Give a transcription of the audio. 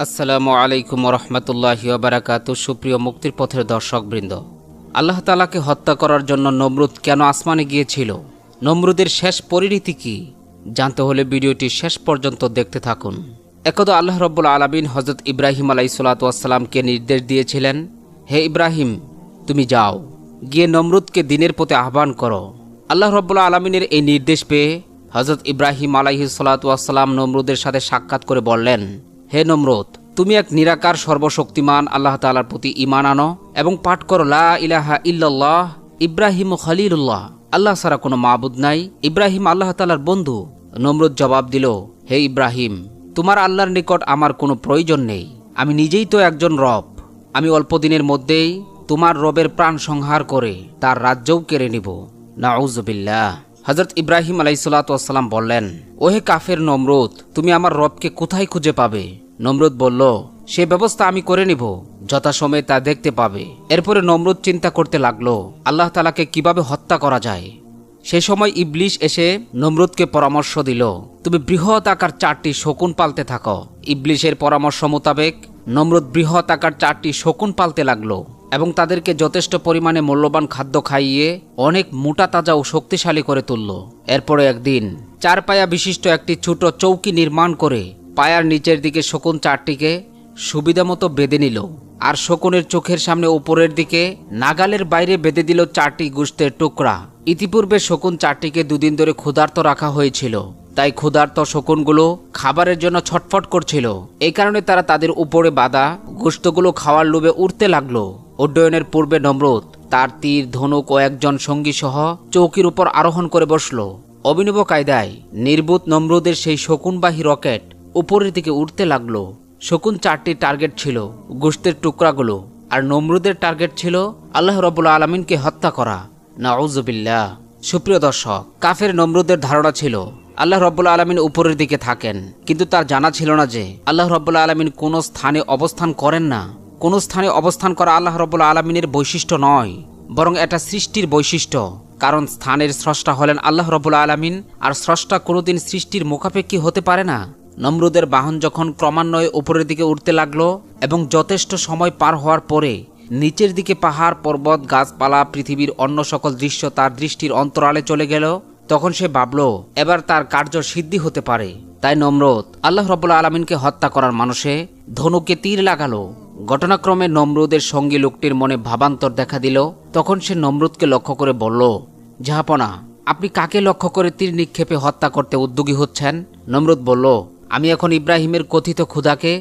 আসসালামু আলাইকুম রহমতুল্লাহি ওয়া বারাকাতুহু। সুপ্রিয় মুক্তির পথের দর্শকবৃন্দ, আল্লাহ তাআলাকে হত্যা করার জন্য নমরুদ কেন আসমানে গিয়েছিল, নমরুদের শেষ পরিণতি কি, জানতে হলে ভিডিওটি শেষ পর্যন্ত দেখতে থাকুন। একদা আল্লাহ রব্বুল আলামিন হযরত ইব্রাহিম আলাইহিসসালাতু ওয়াসসালামকে নির্দেশ দিয়েছিলেন, হে ইব্রাহিম, তুমি যাও, গিয়ে নমরুদকে দ্বীনের পথে আহ্বান করো। আল্লাহ রব্বুল আলামিনের এই নির্দেশ পেয়ে হযরত ইব্রাহিম আলাইহিসসালাতু ওয়াসসালাম নমরুদের সাথে সাক্ষাৎ করে বললেন, হে নমরুদ, তুমি এক নিরাকার সর্বশক্তিমান আল্লাহ তাআলার প্রতি ঈমান আনো এবং পাঠ করো লা ইলাহা ইল্লাল্লাহ ইব্রাহিম খলিলুল্লাহ, আল্লাহ ছাড়া কোনো মাবুদ নাই, ইব্রাহিম আল্লাহ তাআলার বন্ধু। নমরুদ জবাব দিল, হে ইব্রাহিম, তোমার আল্লাহর নিকট আমার কোনো প্রয়োজন নেই, আমি নিজেই তো একজন রব, আমি অল্প দিনের মধ্যেই তোমার রবের প্রাণ সংহার করে তার রাজ্যও কেড়ে নিব। নাউযুবিল্লাহ। হযরত ইব্রাহিম আলাইহিসসালাতু ওয়াসসালাম বললেন, ওহে কাফের নমরুদ, তুমি আমার রবকে কোথায় খুঁজে পাবে? নমরুদ বলল, সে ব্যবস্থা আমি করে নিব, যথাসময়ে তা দেখতে পাবে। এরপরে নমরুদ চিন্তা করতে লাগলো আল্লাহ তাআলাকে কিভাবে হত্যা করা যায়। সে সময় ইবলিশ এসে নমরুদকে পরামর্শ দিল, তুমি বৃহৎ আকার 4টি শকুন পালতে থাকো। ইবলিশের পরামর্শ মোতাবেক নমরুদ বৃহৎ আকার 4টি শকুন পালতে লাগলো এবং তাদেরকে যথেষ্ট পরিমাণে মূল্যবান খাদ্য খাইয়ে অনেক মোটা তাজা ও শক্তিশালী করে তুলল। এরপরে একদিন 4 পায়া বিশিষ্ট একটি ছোট চৌকি নির্মাণ করে পায়ার নিচের দিকে শকুন 4টিকে সুবিধামতো বেঁধে নিল, আর শকুনের চোখের সামনে উপরের দিকে নাগালের বাইরে বেঁধে দিল 4টি গোশতের টুকরা। ইতিপূর্বে শকুন 4টিকে দুদিন ধরে ক্ষুধার্ত রাখা হয়েছিল, তাই ক্ষুধার্ত শকুনগুলো খাবারের জন্য ছটফট করছিল। এই কারণে তারা তাদের উপরে বাঁধা গোশতগুলো খাওয়ার লোভে উঠতে লাগলো। উড্ডয়নের পূর্বে নমরুদ তার তীর, ধনুক ও একজন সঙ্গী সহ চৌকির উপর আরোহণ করে বসল। অভিনব কায়দায় নির্বুত নমরুদের সেই শকুনবাহী রকেট উপরের দিকে উঠতে লাগলো। শকুন 4টি টার্গেট ছিল গোশতের টুকরাগুলো, আর নমরুদের টার্গেট ছিল আল্লাহ রাব্বুল আলামিনকে হত্যা করা। নাউযুবিল্লাহ। সুপ্রিয় দর্শক, কাফের নমরুদের ধারণা ছিল আল্লাহ রাব্বুল আলামিন উপরের দিকে থাকেন, কিন্তু তার জানা ছিল না যে আল্লাহ রাব্বুল আলামিন কোনো স্থানে অবস্থান করেন না। কোন স্থানে অবস্থান করা আল্লাহ রাব্বুল আলামিনের বৈশিষ্ট্য নয়, বরং এটা সৃষ্টির বৈশিষ্ট্য। কারণ স্থানের স্রষ্টা হলেন আল্লাহ রাব্বুল আলামিন, আর স্রষ্টা কোনোদিন সৃষ্টির মুখাপেক্ষী হতে পারে না। নমরুদের বাহন যখন ক্রমান্বয়ে উপরের দিকে উঠতে লাগলো এবং যথেষ্ট সময় পার হওয়ার পরে নিচের দিকে পাহাড়, পর্বত, গাছপালা, পৃথিবীর অন্য সকল দৃশ্য তার দৃষ্টির অন্তরালে চলে গেল, তখন সে ভাবল এবার তার কার্য সিদ্ধি হতে পারে। তাই নমরুদ আল্লাহ রাব্বুল আলামিনকে হত্যা করার মানসে ধনুকে তীর লাগালো। ঘটনাক্রমে নমরুদের সঙ্গী লোকটির মনে ভাবান্তর দেখা দিল। তখন সে নমরুদকে লক্ষ্য করে বলল, জাহাপনা, আপনি কাকে লক্ষ্য করে তীর নিক্ষেপে হত্যা করতে উদ্যোগী হচ্ছেন? নমরুদ বলল, আমি এখন ইব্রাহিমের কথিত ক্ষুধাকে